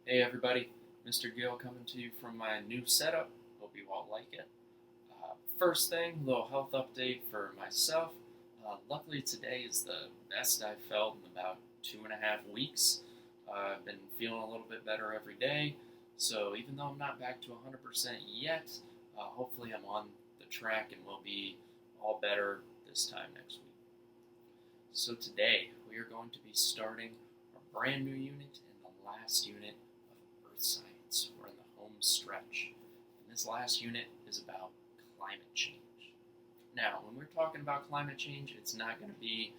Hey everybody, Mr. Gill coming to you from my new setup. Hope you all like it. First thing, little health update for myself. Luckily today is the best I've felt in about 2.5 weeks. I've been feeling a little bit better every day. So even though I'm not back to 100% yet, hopefully I'm on the track and will be all better this time next week. So today we are going to be starting our brand new unit and the last unit of Earth Science. We're in the home stretch. And this last unit is about climate change. Now, when we're talking about climate change, it's not going to be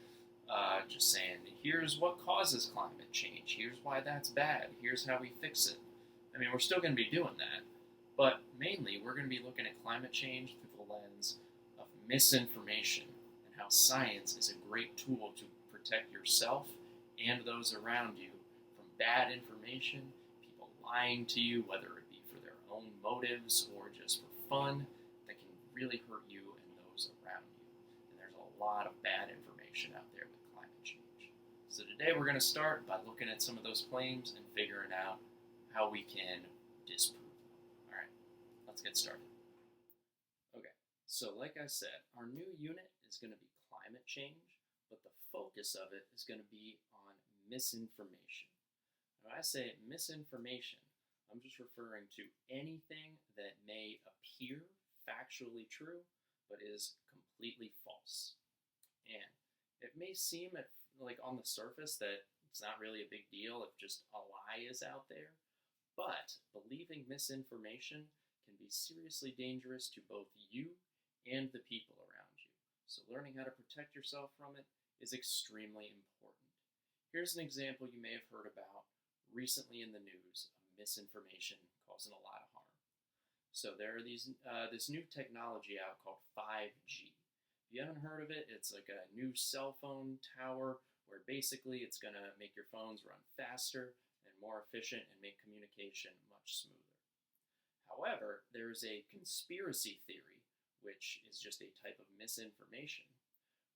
just saying, here's what causes climate change, here's why that's bad, here's how we fix it. I mean, we're still going to be doing that, but mainly we're going to be looking at climate change through the lens of misinformation and how science is a great tool to protect yourself and those around you from bad information, people lying to you, whether it be for their own motives or just for fun, that can really hurt you and those around you. And there's a lot of bad information out there with climate change. So today we're going to start by looking at some of those claims and figuring out how we can disprove them. All right, let's get started. Okay, so like I said, our new unit is going to be climate change, but the focus of it is going to be on misinformation. When I say misinformation, I'm just referring to anything that may appear factually true, but is completely false. And it may seem like on the surface that it's not really a big deal if just a lie is out there, but believing misinformation can be seriously dangerous to both you and the people around you. So learning how to protect yourself from it is extremely important. Here's an example you may have heard about recently in the news of misinformation causing a lot of harm. So there are this new technology out called 5G. If you haven't heard of it, it's like a new cell phone tower where basically it's going to make your phones run faster and more efficient and make communication much smoother. However, there's a conspiracy theory, which is just a type of misinformation,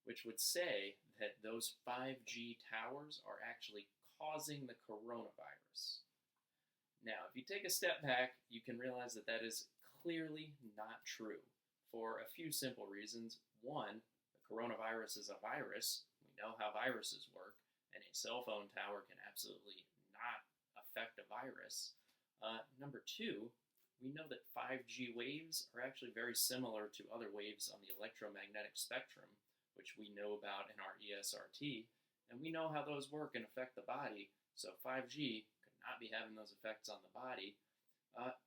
which would say that those 5G towers are actually causing the coronavirus. Now, if you take a step back, you can realize that that is clearly not true for a few simple reasons. One, the coronavirus is a virus. We know how viruses work, and a cell phone tower can absolutely not affect a virus. Number two, we know that 5G waves are actually very similar to other waves on the electromagnetic spectrum, which we know about in our ESRT, and we know how those work and affect the body, so 5G could not be having those effects on the body.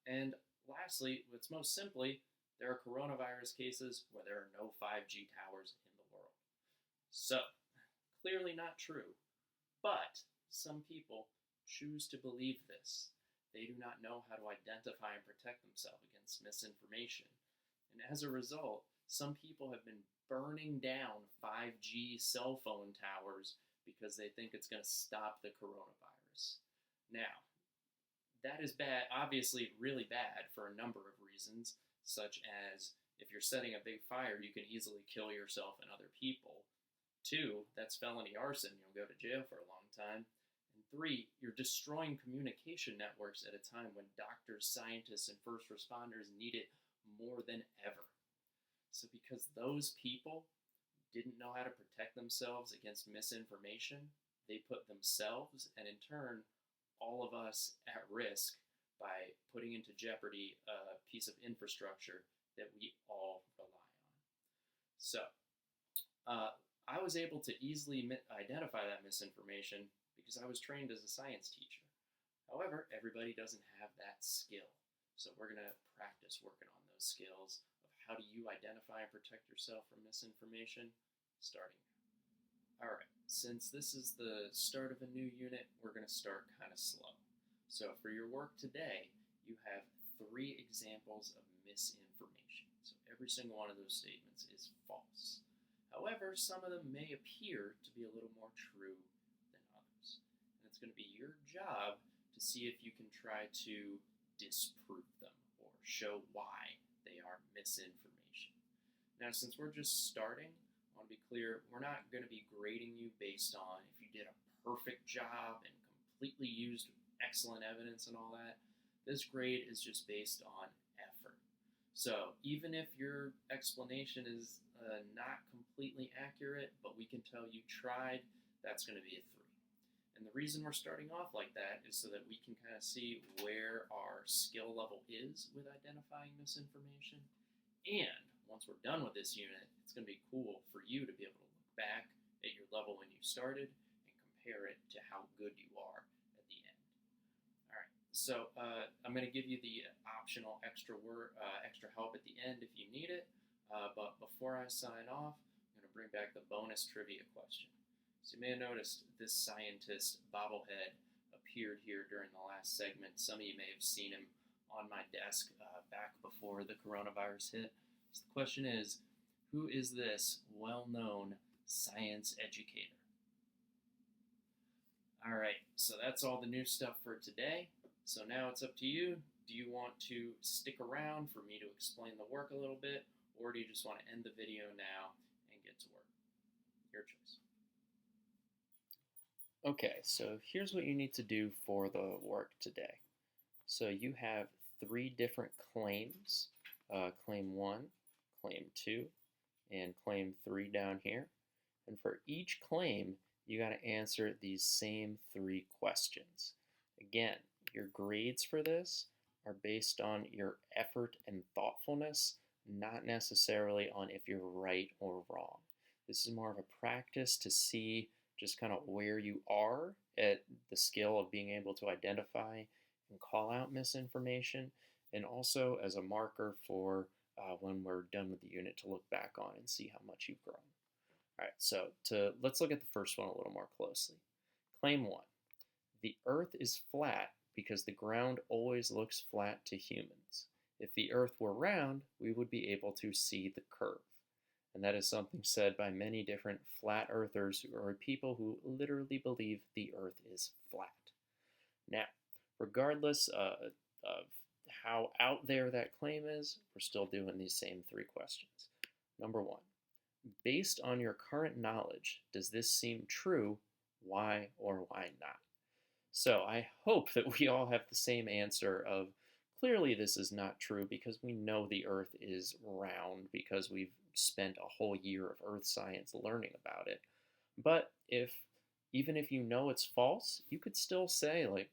And lastly, what's most simply, there are coronavirus cases where there are no 5G towers in the world. So, clearly not true, but some people choose to believe this. They do not know how to identify and protect themselves against misinformation. And as a result, some people have been burning down 5G cell phone towers because they think it's going to stop the coronavirus. Now, that is bad, obviously really bad for a number of reasons, such as if you're setting a big fire, you can easily kill yourself and other people. Two, that's felony arson. You'll go to jail for a long time. And three, you're destroying communication networks at a time when doctors, scientists, and first responders need it more than ever. So because those people didn't know how to protect themselves against misinformation, they put themselves and in turn all of us at risk by putting into jeopardy a piece of infrastructure that we all rely on. So, I was able to easily identify that misinformation because I was trained as a science teacher. However, everybody doesn't have that skill. So we're going to practice working on those skills of how do you identify and protect yourself from misinformation starting now. All right, since this is the start of a new unit, we're going to start kind of slow. So for your work today, you have 3 examples of misinformation. So every single one of those statements is false. However, some of them may appear to be a little more true than others. And it's going to be your job to see if you can try to disprove them or show why they are misinformation. Now, since we're just starting, I want to be clear, we're not going to be grading you based on if you did a perfect job and completely used excellent evidence and all that. This grade is just based on effort. So even if your explanation is not completely accurate, but we can tell you tried, that's going to be a 3. And the reason we're starting off like that is so that we can kind of see where our skill level is with identifying misinformation. And once we're done with this unit, it's going to be cool for you to be able to look back at your level when you started and compare it to how good you are at the end. All right, so I'm going to give you the optional extra help at the end if you need it. But before I sign off, I'm going to bring back the bonus trivia question. So you may have noticed this scientist bobblehead appeared here during the last segment. Some of you may have seen him on my desk back before the coronavirus hit. So the question is, who is this well-known science educator? All right, so that's all the new stuff for today. So now it's up to you. Do you want to stick around for me to explain the work a little bit, or do you just want to end the video now and get to work? Your choice. Okay, so here's what you need to do for the work today. So you have 3 different claims, claim 1, claim 2, and claim 3 down here. And for each claim, you got to answer these same 3 questions. Again, your grades for this are based on your effort and thoughtfulness, not necessarily on if you're right or wrong. This is more of a practice to see just kind of where you are at the skill of being able to identify and call out misinformation, and also as a marker for when we're done with the unit to look back on and see how much you've grown. All right, so let's look at the first one a little more closely. Claim 1. The Earth is flat because the ground always looks flat to humans. If the Earth were round, we would be able to see the curve. And that is something said by many different flat earthers, who are people who literally believe the Earth is flat. Now, regardless of how out there that claim is, we're still doing these same 3 questions. Number 1, based on your current knowledge, does this seem true? Why or why not? So I hope that we all have the same answer of clearly this is not true because we know the Earth is round because we've spent a whole year of Earth science learning about it. But even if you know it's false, you could still say, like,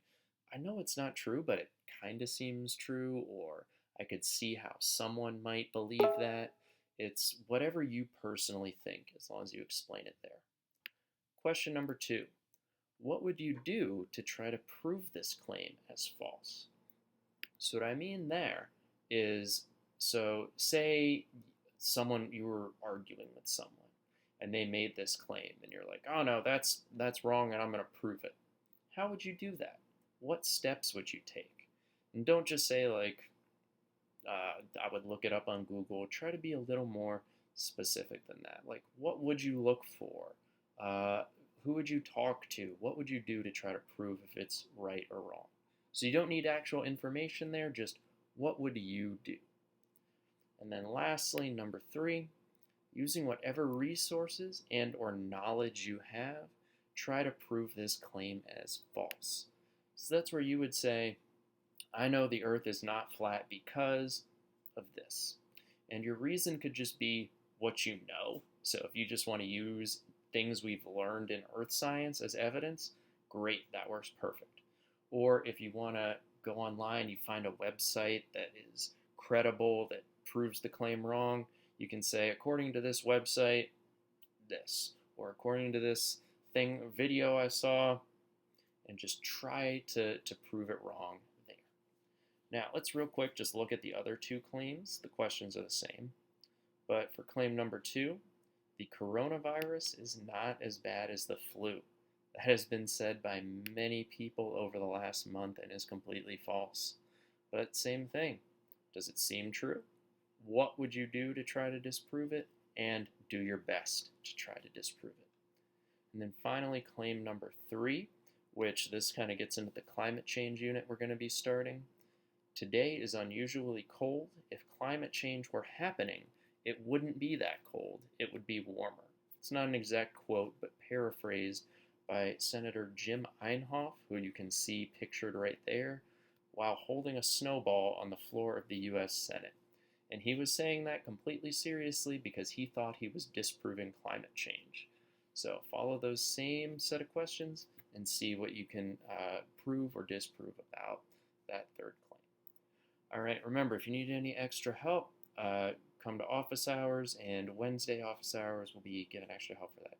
I know it's not true, but it kind of seems true, or I could see how someone might believe that. It's whatever you personally think, as long as you explain it there. Question number 2. What would you do to try to prove this claim as false? So what I mean there is, so say you were arguing with someone and they made this claim and you're like, oh no, that's wrong and I'm going to prove it. How would you do that? What steps would you take? And don't just say like, I would look it up on Google. Try to be a little more specific than that. Like, what would you look for? Who would you talk to? What would you do to try to prove if it's right or wrong? So you don't need actual information there, just what would you do? And then lastly, number 3, using whatever resources and or knowledge you have, try to prove this claim as false. So that's where you would say, I know the Earth is not flat because of this. And your reason could just be what you know. So if you just want to use things we've learned in Earth science as evidence, great, that works perfect. Or if you want to go online, you find a website that is credible, that proves the claim wrong, you can say, according to this website, this. Or according to this video I saw, and just try to prove it wrong there. Now, let's real quick just look at the other 2 claims. The questions are the same. But for claim number 2, the coronavirus is not as bad as the flu. That has been said by many people over the last month and is completely false. But same thing. Does it seem true? What would you do to try to disprove it? And do your best to try to disprove it. And then finally, claim number 3, which this kind of gets into the climate change unit we're going to be starting. Today is unusually cold. If climate change were happening, it wouldn't be that cold. It would be warmer. It's not an exact quote, but paraphrased by Senator Jim Einhoff, who you can see pictured right there, while holding a snowball on the floor of the U.S. Senate. And he was saying that completely seriously because he thought he was disproving climate change. So follow those same set of questions and see what you can prove or disprove about that third claim. All right, remember, if you need any extra help, come to office hours, and Wednesday office hours will be given extra help for that.